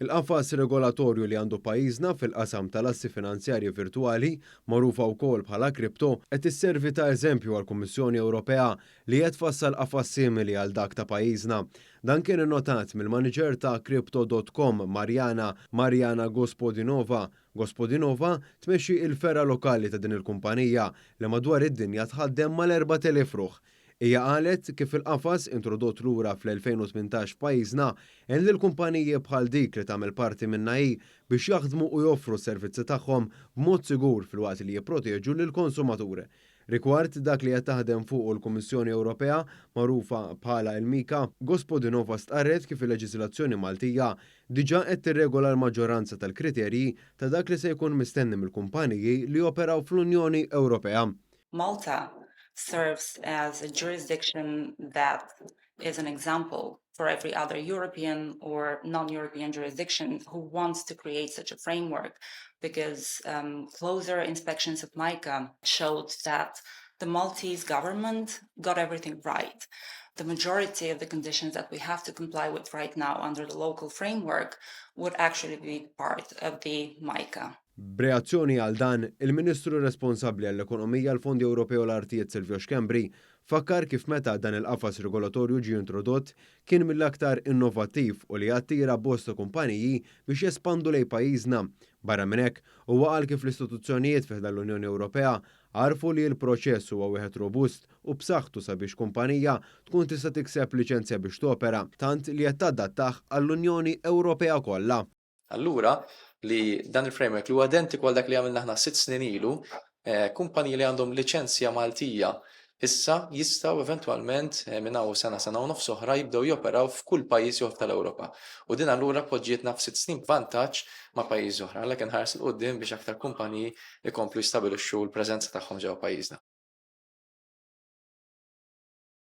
Il-qafas regolatorju li għandu pajjiżna fil-qasam tal-assi finanzjarji virtwali, magħrufa wkoll bħala kripto, qed isservi ta' eżempju għall-Kummissjoni Ewropea li qed tfassal qafas simili għal dak ta' pajjiżna. Dan kien innotat mill-manager ta' Crypto.com Marjana Gospodinova. Gospodinova tmexxi il-fera lokali ta' din il-kumpanija li madwar id-dinja tħaddem mal-4,000 ruħ. Hija qalet kif il-qafas introdott lura fl-2018 f'pajjiżna hemm lil kumpaniji bħal dik li tagħmel parti minnha hi biex jaħdmu u joffru s-servizzi tagħhom b'mod sigur filwaqt li jipproteġu lill-konsumaturi. Rigward dak li qed taħdem fuq il-Kummissjoni Ewropea magħrufa bħala il-Mika, Gospodinova stqarret kif il-leġiżlazzjoni Maltija diġà qed tirregola l-maġġoranza tal-kriterji ta' dak li se jkun mistenni mill-kumpaniji li operaw fl-Unjoni Ewropea. Malta serves as a jurisdiction that is an example for every other European or non-European jurisdiction who wants to create such a framework, because closer inspections of MICA showed that the Maltese government got everything right. The majority of the conditions that we have to comply with right now under the local framework would actually be part of the MICA. B'reazzjoni għal dan, il-Ministru responsabbli għall-Ekonomija l-Fondi Ewropew l-Artijiet Silvio Xkembri fakkar kif meta dan il-qafas regolatorju ġie introdott kien mill-aktar innovattiv u li attira bosta kumpaniji biex jespandu lejn pajjiżna. Barra minn hekk, huwa qal kif l-istituzzjonijiet fih l-Unjoni Ewropea għarfu li l-proċess huwa wieħed robust u b'saħħtu sabiex kumpanija tkun tista' tikseb liċenzja biex topera tant li qed tadattaħ għall-Unjoni Ewropea kollha. Allura li dan il-framework li huwa identiku għal dak li għamilna aħna 6 snin ilu, kumpaniji li għandhom liċenzja Maltija issa jistgħu eventwalment minn hawn sena u nofs oħra jibdew joperaw f'kull pajjiż ieħor tal-Ewropa. U din allura poġġietna f'6 snin b'vantaġġ ma' pajjiż oħra, għalhekk inħares il qudiem biex aktar kumpaniji jkomplu jistabilixxu l-preżenza tagħhom ġewwa pajjiżna.